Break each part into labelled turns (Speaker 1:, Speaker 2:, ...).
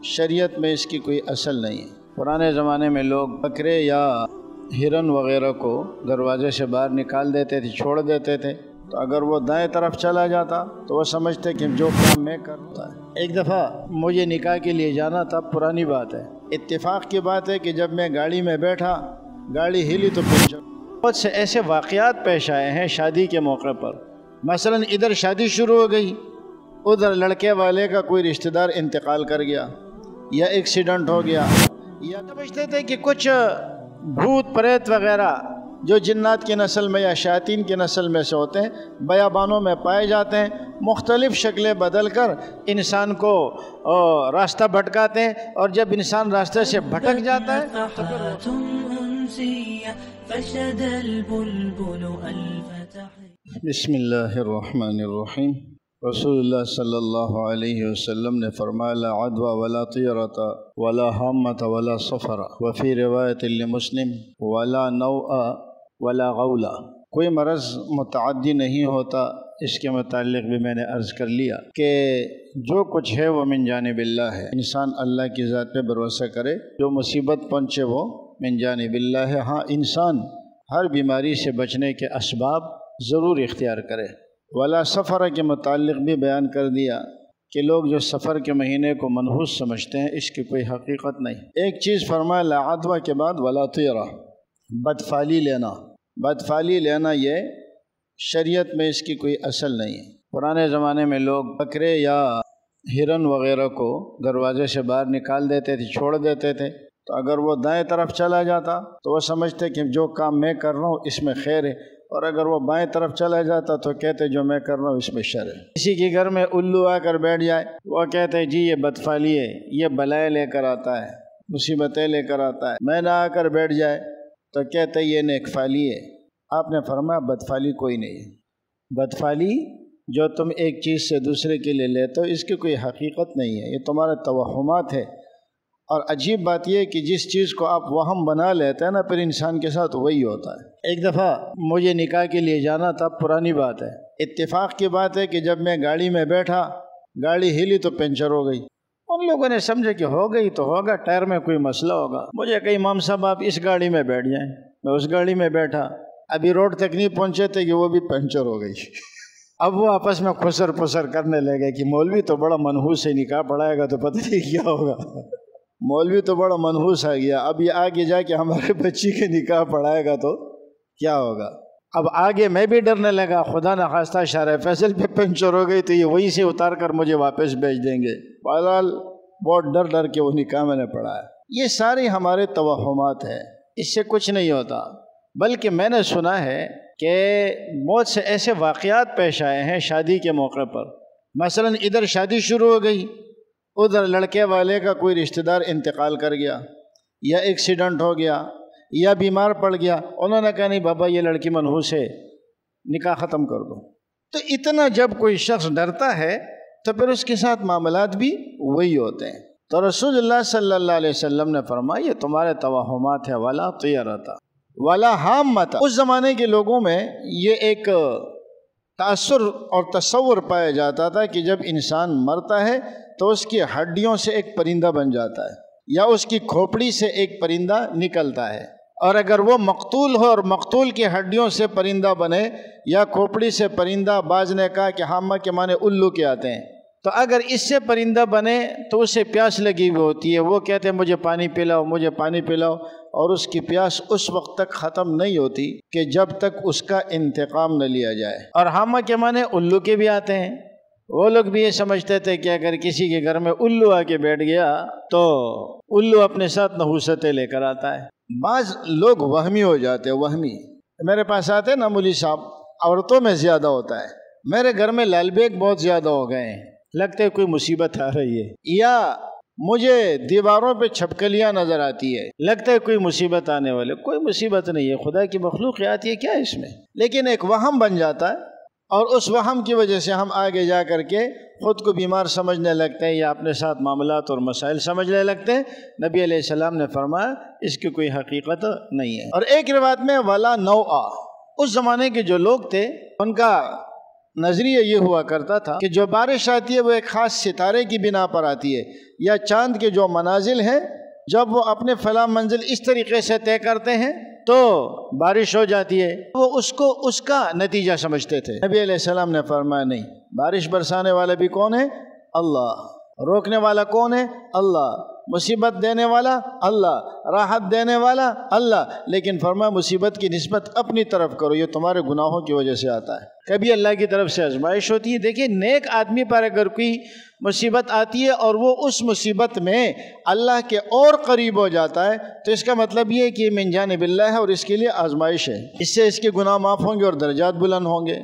Speaker 1: شریعت میں اس کی کوئی اصل نہیں ہے۔ پرانے زمانے میں لوگ بکرے یا ہرن وغیرہ کو دروازے سے باہر نکال دیتے تھے، چھوڑ دیتے تھے، تو اگر وہ دائیں طرف چلا جاتا تو وہ سمجھتے کہ جو کام میں کرتا ہے۔ ایک دفعہ مجھے نکاح کے لیے جانا تھا، پرانی بات ہے، اتفاق کی بات ہے کہ جب میں گاڑی میں بیٹھا، گاڑی ہلی تو پنچر۔ بہت سے ایسے واقعات پیش آئے ہیں شادی کے موقع پر، مثلا ادھر شادی شروع ہو گئی، ادھر لڑکے والے کا کوئی رشتہ دار انتقال کر گیا یا ایکسیڈنٹ ہو گیا، یا سمجھتے تھے کہ کچھ بھوت پریت وغیرہ جو جنات کی نسل میں یا شیاطین کی نسل میں سے ہوتے ہیں بیابانوں میں پائے جاتے ہیں، مختلف شکلیں بدل کر انسان کو راستہ بھٹکاتے ہیں، اور جب انسان راستے سے بھٹک جاتا ہے تو بسم اللہ الرحمن الرحیم۔ رسول اللہ صلی اللہ علیہ وسلم نے فرمایا لا عدوى ولا طیرۃ ولا حامۃ ولا صفر، وفی روایت لمسلم ولا نوء ولا غولا۔ کوئی مرض متعدی نہیں ہوتا، اس کے متعلق بھی میں نے عرض کر لیا کہ جو کچھ ہے وہ من جانب اللہ ہے، انسان اللہ کی ذات پہ بھروسہ کرے، جو مصیبت پہنچے وہ من جانب اللہ ہے۔ ہاں انسان ہر بیماری سے بچنے کے اسباب ضرور اختیار کرے۔ ولا سفر کے متعلق بھی بیان کر دیا کہ لوگ جو سفر کے مہینے کو منحوس سمجھتے ہیں، اس کی کوئی حقیقت نہیں۔ ایک چیز فرمایا لا عدوى کے بعد ولا طیرہ، بدفعلی لینا۔ بدفعلی لینا یہ شریعت میں اس کی کوئی اصل نہیں ہے۔ پرانے زمانے میں لوگ بکرے یا ہرن وغیرہ کو دروازے سے باہر نکال دیتے تھے، چھوڑ دیتے تھے، تو اگر وہ دائیں طرف چلا جاتا تو وہ سمجھتے کہ جو کام میں کر رہا ہوں اس میں خیر ہے، اور اگر وہ بائیں طرف چلا جاتا تو کہتے جو میں کر رہا ہوں اس میں شر ہے۔ کسی کے گھر میں الو آ کر بیٹھ جائے، وہ کہتے جی یہ بدفعلی ہے، یہ بلائے لے کر آتا ہے، مصیبتیں لے کر آتا ہے۔ میں نہ آ کر بیٹھ جائے تو کہتے یہ نیک فعلی ہے۔ آپ نے فرمایا بدفعلی کوئی نہیں ہے۔ بدفعلی جو تم ایک چیز سے دوسرے کے لیے لیتے ہو، اس کی کوئی حقیقت نہیں ہے، یہ تمہارے توہمات ہے۔ اور عجیب بات یہ ہے کہ جس چیز کو آپ وہم بنا لیتے ہیں نا، پھر انسان کے ساتھ وہی ہوتا ہے۔ ایک دفعہ مجھے نکاح کے لیے جانا تھا، پرانی بات ہے، اتفاق کی بات ہے کہ جب میں گاڑی میں بیٹھا، گاڑی ہلی تو پنچر ہو گئی۔ ان لوگوں نے سمجھا کہ ہو گئی تو ہوگا، ٹائر میں کوئی مسئلہ ہوگا۔ مجھے کہا امام صاحب آپ اس گاڑی میں بیٹھ جائیں، میں اس گاڑی میں بیٹھا، ابھی روڈ تک نہیں پہنچے تھے کہ وہ بھی پنچر ہو گئی۔ اب وہ آپس میں خسر پسر کرنے لگے کہ مولوی تو بڑا منحوس ہے، نکاح پڑھائے گا تو پتہ نہیں کیا ہوگا، مولوی تو بڑا منحوس آ گیا، اب یہ آگے جا کے ہمارے بچی کے نکاح پڑھائے گا تو کیا ہوگا۔ اب آگے میں بھی ڈرنے لگا، خدا نخواستہ شارع فیصل پہ پنچر ہو گئی تو یہ وہیں سے اتار کر مجھے واپس بھیج دیں گے۔ بہرحال بہت ڈر ڈر کے وہ نکاح میں نے پڑھایا۔ یہ سارے ہمارے توہمات ہیں، اس سے کچھ نہیں ہوتا۔ بلکہ میں نے سنا ہے کہ بہت سے ایسے واقعات پیش آئے ہیں شادی کے موقع پر، مثلا ادھر شادی شروع ہو گئی، ادھر لڑکے والے کا کوئی رشتہ دار انتقال کر گیا یا ایکسیڈنٹ ہو گیا یا بیمار پڑ گیا، انہوں نے کہا نہیں بابا یہ لڑکی منحوس ہے، نکاح ختم کر دو۔ تو اتنا جب کوئی شخص ڈرتا ہے تو پھر اس کے ساتھ معاملات بھی وہی ہوتے ہیں۔ تو رسول اللہ صلی اللہ علیہ وسلم نے فرمایا یہ تمہارے توہمات ہے، ولا طیرۃ ولا حامۃ۔ اس زمانے کے لوگوں میں یہ ایک تاثر اور تصور پایا جاتا تھا کہ جب انسان مرتا ہے تو اس کی ہڈیوں سے ایک پرندہ بن جاتا ہے، یا اس کی کھوپڑی سے ایک پرندہ نکلتا ہے، اور اگر وہ مقتول ہو اور مقتول کی ہڈیوں سے پرندہ بنے یا کھوپڑی سے پرندہ، بعض نے کہا کہ حامہ کے معنی الو کے آتے ہیں، تو اگر اس سے پرندہ بنے تو اسے پیاس لگی ہوئی ہوتی ہے، وہ کہتے ہیں مجھے پانی پلاؤ، مجھے پانی پلاؤ، اور اس کی پیاس اس وقت تک ختم نہیں ہوتی کہ جب تک اس کا انتقام نہ لیا جائے۔ اور حامہ کے معنی الو کے بھی آتے ہیں۔ وہ لوگ بھی یہ سمجھتے تھے کہ اگر کسی کے گھر میں الو آ کے بیٹھ گیا تو الو اپنے ساتھ نحوستیں لے کر آتا ہے۔ بعض لوگ وہمی ہو جاتے ہیں، وہمی میرے پاس آتے ہیں نا مولوی صاحب، عورتوں میں زیادہ ہوتا ہے، میرے گھر میں لال بیگ بہت زیادہ ہو گئے ہیں، لگتا ہے کوئی مصیبت آ رہی ہے، یا مجھے دیواروں پہ چھپکلیاں نظر آتی ہے، لگتا ہے کوئی مصیبت آنے والے۔ کوئی مصیبت نہیں ہے، خدا کی مخلوق آتی ہے، کیا ہے اس میں؟ لیکن ایک وہم بن جاتا ہے، اور اس وہم کی وجہ سے ہم آگے جا کر کے خود کو بیمار سمجھنے لگتے ہیں یا اپنے ساتھ معاملات اور مسائل سمجھنے لگتے ہیں۔ نبی علیہ السلام نے فرمایا اس کی کوئی حقیقت نہیں ہے۔ اور ایک روایت میں ولا نوء، اس زمانے کے جو لوگ تھے ان کا نظریہ یہ ہوا کرتا تھا کہ جو بارش آتی ہے وہ ایک خاص ستارے کی بنا پر آتی ہے، یا چاند کے جو منازل ہیں جب وہ اپنے فلاں منزل اس طریقے سے طے کرتے ہیں تو بارش ہو جاتی ہے، وہ اس کا نتیجہ سمجھتے تھے۔ نبی علیہ السلام نے فرمایا نہیں، بارش برسانے والا بھی کون ہے؟ اللہ۔ روکنے والا کون ہے؟ اللہ۔ مصیبت دینے والا اللہ، راحت دینے والا اللہ، لیکن فرمایا مصیبت کی نسبت اپنی طرف کرو، یہ تمہارے گناہوں کی وجہ سے آتا ہے، کبھی اللہ کی طرف سے آزمائش ہوتی ہے۔ دیکھیے نیک آدمی پر اگر کوئی مصیبت آتی ہے اور وہ اس مصیبت میں اللہ کے اور قریب ہو جاتا ہے تو اس کا مطلب یہ ہے کہ یہ من جانب اللہ ہے اور اس کے لیے آزمائش ہے، اس سے اس کے گناہ معاف ہوں گے اور درجات بلند ہوں گے۔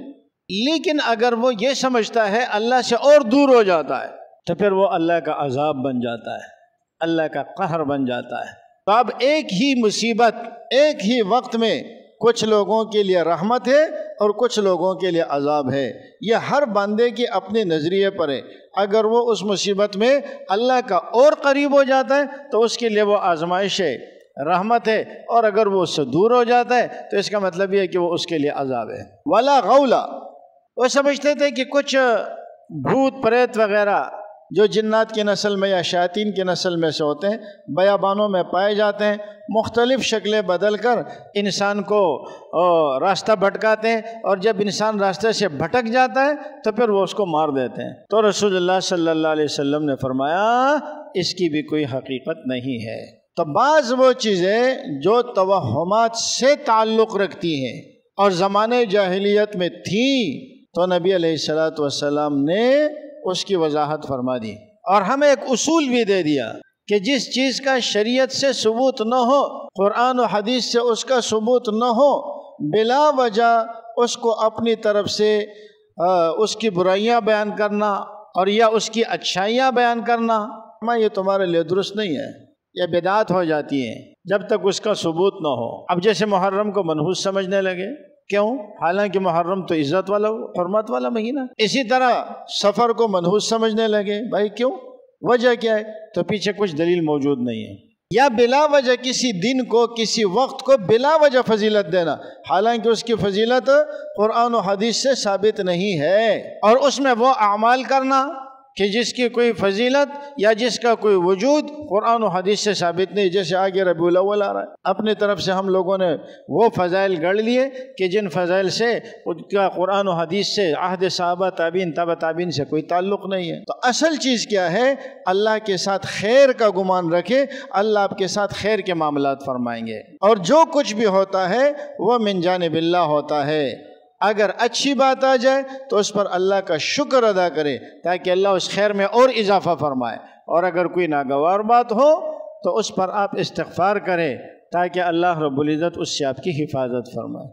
Speaker 1: لیکن اگر وہ یہ سمجھتا ہے اللہ سے اور دور ہو جاتا ہے تو پھر وہ اللہ کا عذاب بن جاتا ہے، اللہ کا قہر بن جاتا ہے۔ تو اب ایک ہی مصیبت ایک ہی وقت میں کچھ لوگوں کے لیے رحمت ہے اور کچھ لوگوں کے لیے عذاب ہے، یہ ہر بندے کے اپنے نظریے پر ہے۔ اگر وہ اس مصیبت میں اللہ کا اور قریب ہو جاتا ہے تو اس کے لیے وہ آزمائش ہے، رحمت ہے، اور اگر وہ اس سے دور ہو جاتا ہے تو اس کا مطلب یہ ہے کہ وہ اس کے لیے عذاب ہے۔ ولا غولا، وہ سمجھتے تھے کہ کچھ بھوت پریت وغیرہ جو جنات کی نسل میں یا شیاطین کی نسل میں سے ہوتے ہیں، بیابانوں میں پائے جاتے ہیں، مختلف شکلیں بدل کر انسان کو راستہ بھٹکاتے ہیں، اور جب انسان راستے سے بھٹک جاتا ہے تو پھر وہ اس کو مار دیتے ہیں۔ تو رسول اللہ صلی اللہ علیہ وسلم نے فرمایا اس کی بھی کوئی حقیقت نہیں ہے۔ تو بعض وہ چیزیں جو توہمات سے تعلق رکھتی ہیں اور زمانے جاہلیت میں تھیں تو نبی علیہ السلام نے اس کی وضاحت فرما دی، اور ہمیں ایک اصول بھی دے دیا کہ جس چیز کا شریعت سے ثبوت نہ ہو، قرآن و حدیث سے اس کا ثبوت نہ ہو، بلا وجہ اس کو اپنی طرف سے اس کی برائیاں بیان کرنا اور یا اس کی اچھائیاں بیان کرنا، یہ تمہارے لیے درست نہیں ہے، یہ بدعت ہو جاتی ہے جب تک اس کا ثبوت نہ ہو۔ اب جیسے محرم کو منحوس سمجھنے لگے، کیوں؟ حالانکہ محرم تو عزت والا حرمت والا مہینہ۔ اسی طرح سفر کو منحوس سمجھنے لگے، بھائی کیوں؟ وجہ کیا ہے؟ تو پیچھے کچھ دلیل موجود نہیں ہے۔ یا بلا وجہ کسی دن کو کسی وقت کو بلا وجہ فضیلت دینا، حالانکہ اس کی فضیلت قرآن و حدیث سے ثابت نہیں ہے، اور اس میں وہ اعمال کرنا کہ جس کی کوئی فضیلت یا جس کا کوئی وجود قرآن و حدیث سے ثابت نہیں۔ جیسے آگے ربیع الاول آ رہا ہے، اپنی طرف سے ہم لوگوں نے وہ فضائل گڑھ لیے کہ جن فضائل سے ان کا قرآن و حدیث سے، عہد صحابہ تابعین تبع تابعین سے کوئی تعلق نہیں ہے۔ تو اصل چیز کیا ہے؟ اللہ کے ساتھ خیر کا گمان رکھے، اللہ آپ کے ساتھ خیر کے معاملات فرمائیں گے، اور جو کچھ بھی ہوتا ہے وہ من جانب اللہ ہوتا ہے۔ اگر اچھی بات آ جائے تو اس پر اللہ کا شکر ادا کرے تاکہ اللہ اس خیر میں اور اضافہ فرمائے، اور اگر کوئی ناگوار بات ہو تو اس پر آپ استغفار کریں تاکہ اللہ رب العزت اس سے آپ کی حفاظت فرمائے۔